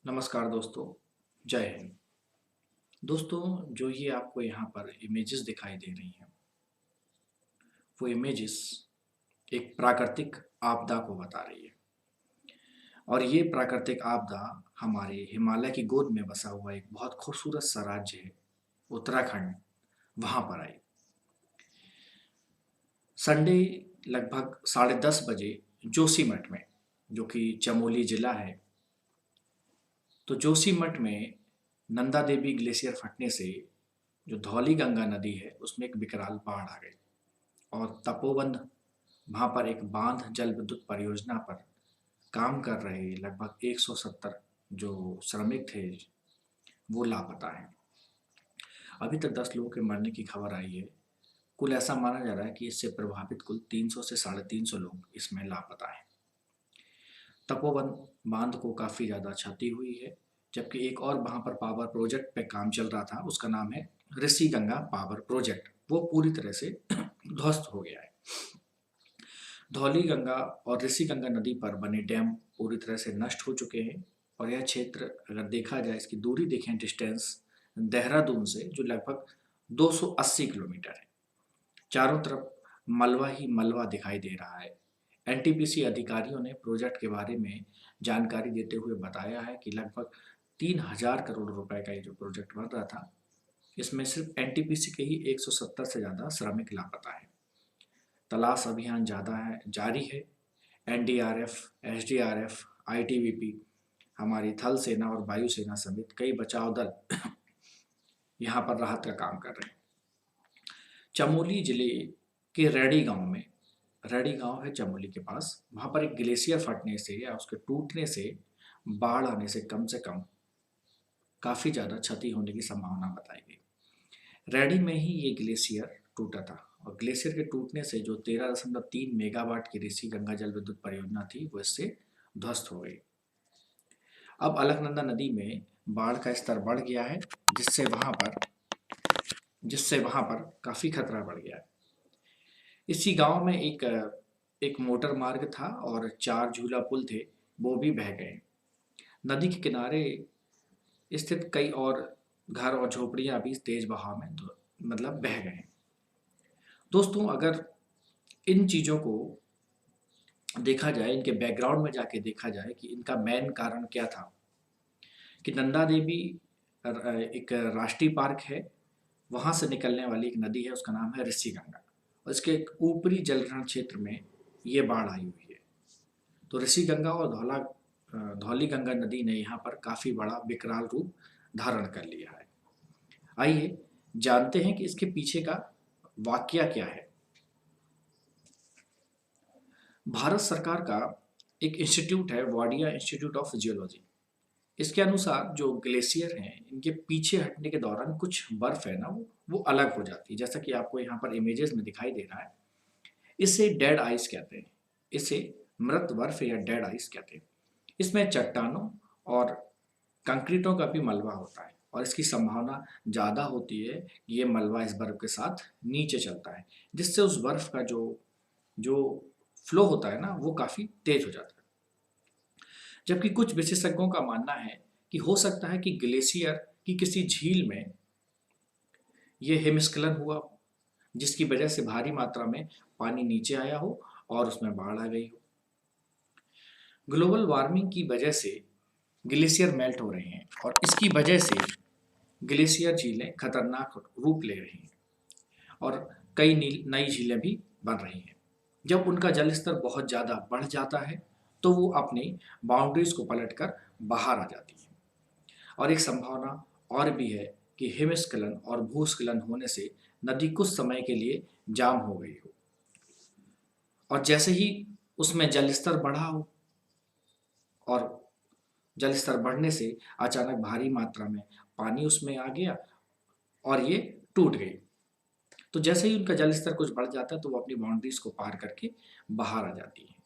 नमस्कार दोस्तों, जय हिंद। दोस्तों, जो ये आपको यहाँ पर इमेजेस दिखाई दे रही हैं, वो इमेजेस एक प्राकृतिक आपदा को बता रही है। और ये प्राकृतिक आपदा हमारे हिमालय की गोद में बसा हुआ एक बहुत खूबसूरत सा राज्य है, उत्तराखंड, वहाँ पर आई। संडे लगभग 10:30 बजे जोशीमठ में, जो कि चमोली जिला है, तो जोशीमठ में नंदा देवी ग्लेशियर फटने से जो धौली गंगा नदी है उसमें एक विकराल बाढ़ आ गई। और तपोवन, वहाँ पर एक बांध जल विद्युत परियोजना पर काम कर रहे लगभग 170 जो श्रमिक थे वो लापता हैं। अभी तक 10 लोगों के मरने की खबर आई है। कुल ऐसा माना जा रहा है कि इससे प्रभावित कुल 300 से 350 लोग इसमें लापता हैं। तपोवन बांध को काफ़ी ज़्यादा क्षति हुई है, जबकि एक और वहाँ पर पावर प्रोजेक्ट पे काम चल रहा था, उसका नाम है ऋषि गंगा पावर प्रोजेक्ट, वो पूरी तरह से ध्वस्त हो गया है। धौली गंगा और ऋषि गंगा नदी पर बने डैम पूरी तरह से नष्ट हो चुके हैं। और यह क्षेत्र अगर देखा जाए, इसकी दूरी देखें डिस्टेंस देहरादून से, जो लगभग 280 किलोमीटर है। चारों तरफ मलबा ही मलबा दिखाई दे रहा है। एनटीपीसी अधिकारियों ने प्रोजेक्ट के बारे में जानकारी देते हुए बताया है कि लगभग 3000 करोड़ रुपए का ये जो प्रोजेक्ट बन रहा था, इसमें सिर्फ एनटीपीसी के ही 170 से ज़्यादा श्रमिक लापता है। तलाश अभियान जारी है। एनडीआरएफ, एसडीआरएफ, आईटीबीपी, हमारी थल सेना और वायुसेना समेत कई बचाव दल यहाँ पर राहत का काम कर रहे हैं। चमोली जिले के रैडी गांव में, रैडी गांव है चमोली के पास, वहाँ पर एक ग्लेशियर फटने से या उसके टूटने से बाढ़ आने से कम काफ़ी ज़्यादा क्षति होने की संभावना बताई गई। रैडी में ही ये ग्लेशियर टूटा था और ग्लेशियर के टूटने से जो 13.3 मेगावाट की ऋषि गंगा जल विद्युत परियोजना थी वो इससे ध्वस्त हो गई। अब अलकनंदा नदी में बाढ़ का स्तर बढ़ गया है, जिससे वहां पर काफी खतरा बढ़ गया है। इसी गांव में एक मोटर मार्ग था और 4 झूला पुल थे, वो भी बह गए। नदी के किनारे स्थित कई और घर और झोपड़ियां भी तेज बहाव में मतलब बह गए। दोस्तों, अगर इन चीज़ों को देखा जाए, इनके बैकग्राउंड में जाके देखा जाए कि इनका मेन कारण क्या था, कि नंदा देवी एक राष्ट्रीय पार्क है, वहाँ से निकलने वाली एक नदी है, उसका नाम है ऋषि गंगा, और इसके एक ऊपरी जलग्रहण क्षेत्र में ये बाढ़ आई हुई है। तो ऋषि गंगा और धौली गंगा नदी ने यहाँ पर काफ़ी बड़ा विकराल रूप धारण कर लिया है। आइए जानते हैं कि इसके पीछे का वाकया क्या है। भारत सरकार का एक इंस्टीट्यूट है, वाडिया इंस्टीट्यूट ऑफ जियोलॉजी। इसके अनुसार जो ग्लेशियर हैं, इनके पीछे हटने के दौरान कुछ बर्फ है ना, वो अलग हो जाती है, जैसा कि आपको यहाँ पर इमेजेस में दिखाई दे रहा है। इसे डेड आइस कहते हैं, इसे मृत बर्फ या डेड आइस कहते हैं। इसमें चट्टानों और कंक्रीटों का भी मलबा होता है और इसकी संभावना ज़्यादा होती है कि ये मलबा इस बर्फ के साथ नीचे चलता है, जिससे उस बर्फ का जो जो फ्लो होता है ना, वो काफ़ी तेज हो जाता है। जबकि कुछ विशेषज्ञों का मानना है कि हो सकता है कि ग्लेशियर की किसी झील में ये हिमस्खलन हुआ, जिसकी वजह से भारी मात्रा में पानी नीचे आया हो और उसमें बाढ़ आ गई हो। ग्लोबल वार्मिंग की वजह से ग्लेशियर मेल्ट हो रहे हैं और इसकी वजह से ग्लेशियर झीलें खतरनाक रूप ले रही हैं और कई नई झीलें भी बन रही हैं। जब उनका जल स्तर बहुत ज़्यादा बढ़ जाता है तो वो अपनी बाउंड्रीज को पलटकर बाहर आ जाती है। और एक संभावना और भी है कि हिमस्खलन और भूस्खलन होने से नदी कुछ समय के लिए जाम हो गई हो, और जैसे ही उसमें जल स्तर बढ़ा हो और जल स्तर बढ़ने से अचानक भारी मात्रा में पानी उसमें आ गया और ये टूट गई। तो जैसे ही उनका जल स्तर कुछ बढ़ जाता है तो वो अपनी बाउंड्रीज को पार करके बाहर आ जाती है।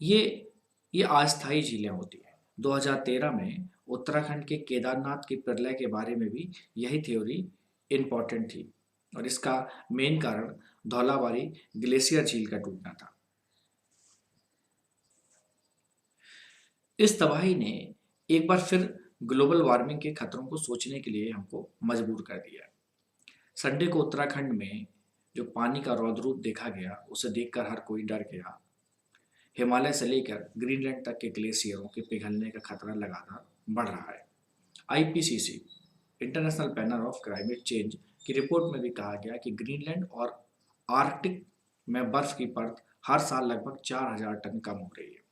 ये अस्थायी झीलें होती हैं। 2013 में उत्तराखंड के केदारनाथ के प्रलय के बारे में भी यही थ्योरी इम्पोर्टेंट थी और इसका मेन कारण धौलावारी ग्लेशियर झील का टूटना था। इस तबाही ने एक बार फिर ग्लोबल वार्मिंग के खतरों को सोचने के लिए हमको मजबूर कर दिया है। संडे को उत्तराखंड में जो पानी का रौद्र रूप देखा गया, उसे देखकर हर कोई डर गया। हिमालय से लेकर ग्रीनलैंड तक के ग्लेशियरों के पिघलने का खतरा लगातार बढ़ रहा है। IPCC, international panel of climate change की रिपोर्ट में भी कहा गया कि ग्रीनलैंड और आर्कटिक में बर्फ की परत हर साल लगभग 4000 टन कम हो रही है।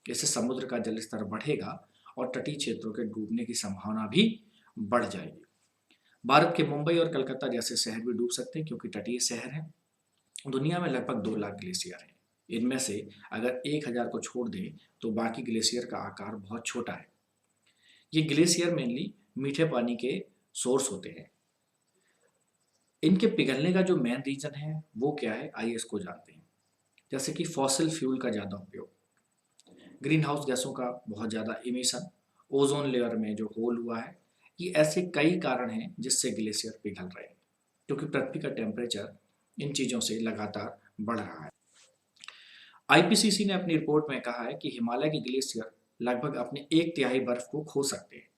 इससे समुद्र का जल स्तर बढ़ेगा और तटीय क्षेत्रों के डूबने की संभावना भी बढ़ जाएगी। भारत के मुंबई और कलकत्ता जैसे शहर भी डूब सकते हैं क्योंकि तटीय शहर हैं। दुनिया में लगभग 2 लाख ग्लेशियर हैं। इनमें से अगर 1000 को छोड़ दें तो बाकी ग्लेशियर का आकार बहुत छोटा है। ये ग्लेशियर मेनली मीठे पानी के सोर्स होते हैं। इनके पिघलने का जो मेन रीजन है वो क्या है, आइए इसको जानते हैं। जैसे कि फॉसिल फ्यूल का ज़्यादा उपयोग, ग्रीन हाउस गैसों का बहुत ज़्यादा इमिशन, ओजोन लेयर में जो होल हुआ है, ये ऐसे कई कारण हैं जिससे ग्लेशियर पिघल रहे हैं, क्योंकि पृथ्वी का टेम्परेचर इन चीज़ों से लगातार बढ़ रहा है। आईपीसीसी ने अपनी रिपोर्ट में कहा है कि हिमालय के ग्लेशियर लगभग अपने 1/3 बर्फ को खो सकते हैं,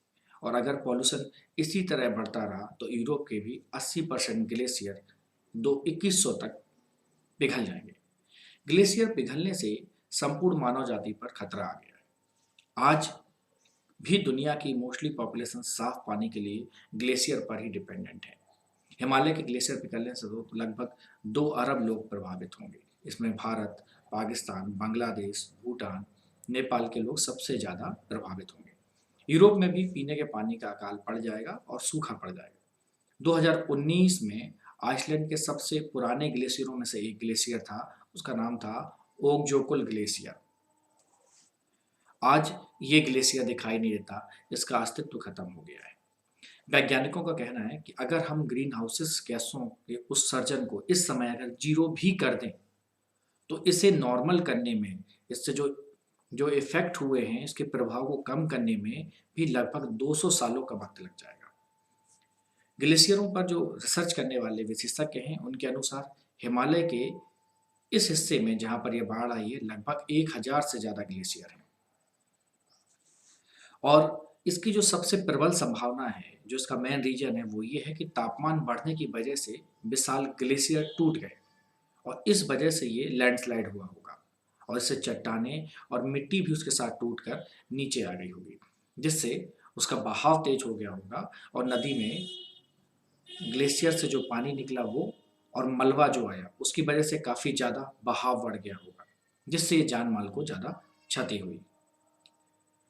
और अगर पॉल्यूशन इसी तरह बढ़ता रहा तो यूरोप के भी 80% ग्लेशियर 2100 तक पिघल जाएंगे। ग्लेशियर पिघलने से संपूर्ण मानव जाति पर खतरा आ गया है। आज भी दुनिया की मोस्टली पॉपुलेशन साफ पानी के लिए ग्लेशियर पर ही डिपेंडेंट है। हिमालय के ग्लेशियर पिघलने से तो लगभग 2 अरब लोग प्रभावित होंगे। इसमें भारत, पाकिस्तान, बांग्लादेश, भूटान, नेपाल के लोग सबसे ज़्यादा प्रभावित होंगे। यूरोप में भी पीने के पानी का अकाल पड़ जाएगा और सूखा पड़ जाएगा। 2019 में आइसलैंड के सबसे पुराने ग्लेशियरों में से एक ग्लेशियर था, उसका नाम था ओकजोकुल ग्लेशियर। आज ये ग्लेशियर दिखाई नहीं देता, इसका अस्तित्व खत्म हो गया है। वैज्ञानिकों का कहना है कि अगर हम ग्रीन हाउसेस गैसों के उत्सर्जन को इस समय अगर जीरो भी कर दें तो इसे नॉर्मल करने में, इससे जो जो इफेक्ट हुए हैं इसके प्रभाव को कम करने में भी लगभग 200 सालों का वक्त लग जाएगा। ग्लेशियरों पर जो रिसर्च करने वाले विशेषज्ञ हैं उनके अनुसार हिमालय के इस हिस्से में जहां पर यह बाढ़ आई है लगभग 1000 से ज्यादा ग्लेशियर हैं, और इसकी जो सबसे प्रबल संभावना है, जो इसका मेन रीजन है, वो ये है कि तापमान बढ़ने की वजह से विशाल ग्लेशियर टूट गए और इस वजह से ये लैंडस्लाइड हुआ होगा, और इससे चट्टानें और मिट्टी भी उसके साथ टूटकर नीचे आ गई होगी, जिससे उसका बहाव तेज हो गया होगा और नदी में ग्लेशियर से जो पानी निकला वो और मलबा जो आया उसकी वजह से काफ़ी ज़्यादा बहाव बढ़ गया होगा, जिससे ये जान माल को ज़्यादा क्षति हुई।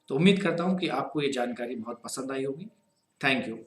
तो उम्मीद करता हूँ कि आपको ये जानकारी बहुत पसंद आई होगी। Thank you.